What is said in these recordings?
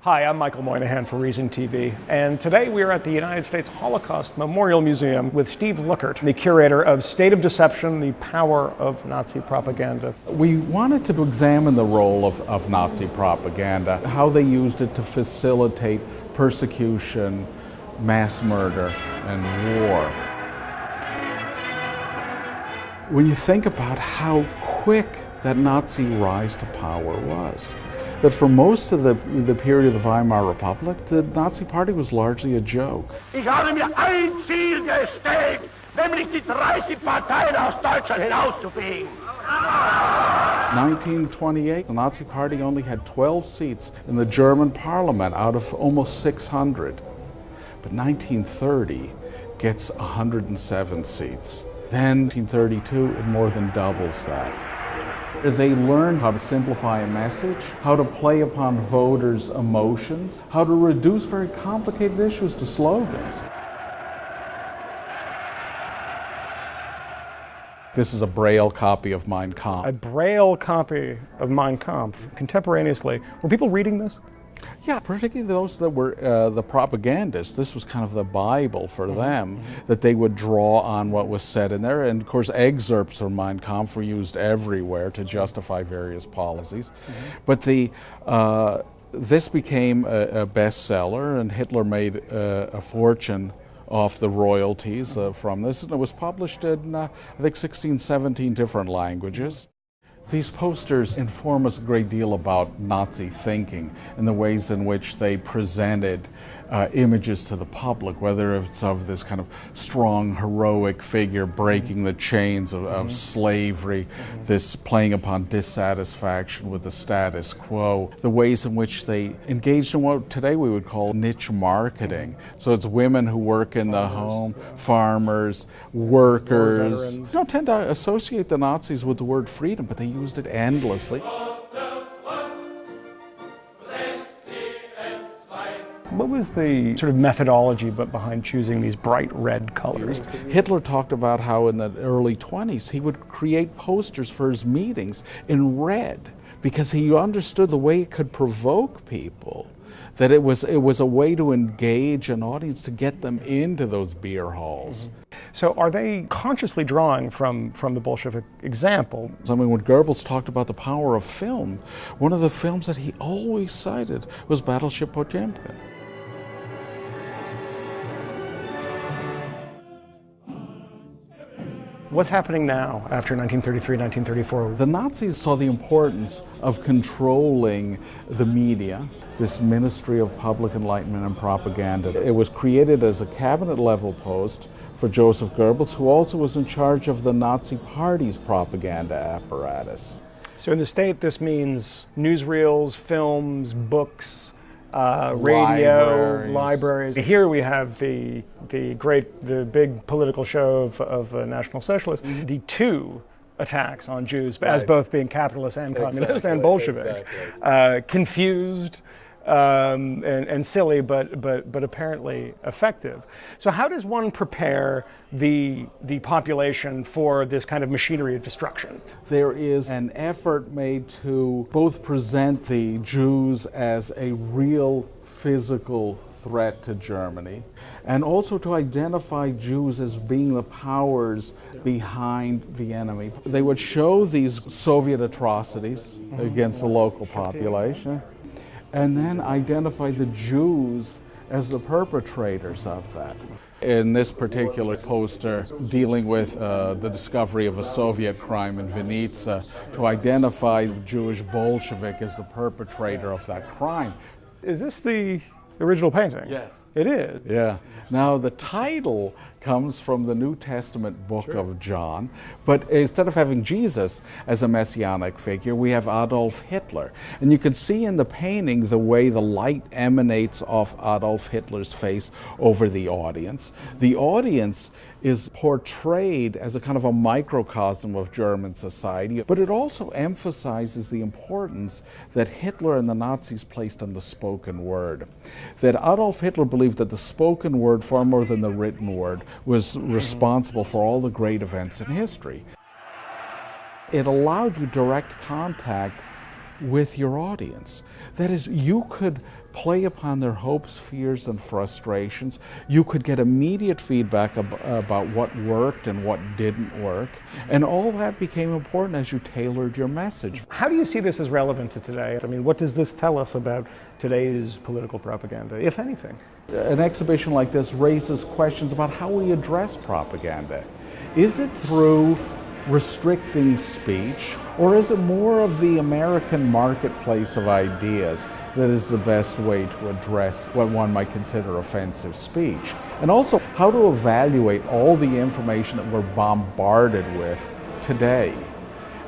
Hi, I'm Michael Moynihan for Reason TV, and today we are at the United States Holocaust Memorial Museum with Steve Lookert, the curator of State of Deception, the Power of Nazi Propaganda. We wanted to examine the role of Nazi propaganda, how they used it to facilitate persecution, mass murder, and war. When you think about how quick that Nazi rise to power was, that for most of the period of the Weimar Republic, the Nazi Party was largely a joke. Ich habe mir ein Ziel gestellt, nämlich die 30 Parteien aus Deutschland hinauszufegen. 1928, the Nazi Party only had 12 seats in the German parliament out of almost 600. But 1930 gets 107 seats. Then 1932, it more than doubles that. They learned how to simplify a message, how to play upon voters' emotions, how to reduce very complicated issues to slogans. This is a Braille copy of Mein Kampf. A Braille copy of Mein Kampf, contemporaneously. Were people reading this? Yeah, particularly those that were the propagandists. This was kind of the Bible for them, that they would draw on what was said in there. And of course, excerpts from Mein Kampf were used everywhere to justify various policies. But this became a bestseller, and Hitler made a fortune off the royalties from this. And it was published in, I think, 16, 17 different languages. These posters inform us a great deal about Nazi thinking and the ways in which they presented images to the public, whether it's of this kind of strong, heroic figure breaking the chains of slavery, this playing upon dissatisfaction with the status quo, the ways in which they engaged in what today we would call niche marketing. So it's women who work in the home, farmers, workers. You don't tend to associate the Nazis with the word freedom, but they used it endlessly. What was the sort of methodology behind choosing these bright red colors? Hitler talked about how in the early 20s he would create posters for his meetings in red because he understood the way it could provoke people, that it was a way to engage an audience, to get them into those beer halls. So are they consciously drawing from the Bolshevik example? I mean, when Goebbels talked about the power of film, one of the films that he always cited was Battleship Potemkin. What's happening now after 1933, 1934? The Nazis saw the importance of controlling the media, this Ministry of Public Enlightenment and Propaganda. It was created as a cabinet-level post for Joseph Goebbels, who also was in charge of the Nazi Party's propaganda apparatus. So in the state, this means newsreels, films, books, radio, libraries. Here we have the big political show of National Socialists. The two attacks on Jews as both being capitalists and communists and Bolsheviks. Confused and silly, but apparently effective. So how does one prepare the population for this kind of machinery of destruction? There is an effort made to both present the Jews as a real physical threat to Germany, and also to identify Jews as being the powers behind the enemy. They would show these Soviet atrocities against the local population, and then identify the Jews as the perpetrators of that. In this particular poster, dealing with the discovery of a Soviet crime in Vinica, to identify the Jewish Bolshevik as the perpetrator of that crime. Is this the original painting? Yes. It is? Yeah. Now the title comes from the New Testament book of John, but instead of having Jesus as a messianic figure, we have Adolf Hitler. And you can see in the painting the way the light emanates off Adolf Hitler's face over the audience. The audience is portrayed as a kind of a microcosm of German society, but it also emphasizes the importance that Hitler and the Nazis placed on the spoken word. That Adolf Hitler believed that the spoken word, far more than the written word, was responsible for all the great events in history. It allowed you direct contact with your audience. That is, you could play upon their hopes, fears, and frustrations. You could get immediate feedback about what worked and what didn't work. And all that became important as you tailored your message. How do you see this as relevant to today? I mean, what does this tell us about today's political propaganda, if anything? An exhibition like this raises questions about how we address propaganda. Is it through restricting speech, or is it more of the American marketplace of ideas that is the best way to address what one might consider offensive speech? And also, how to evaluate all the information that we're bombarded with today,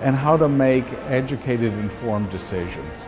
and how to make educated, informed decisions.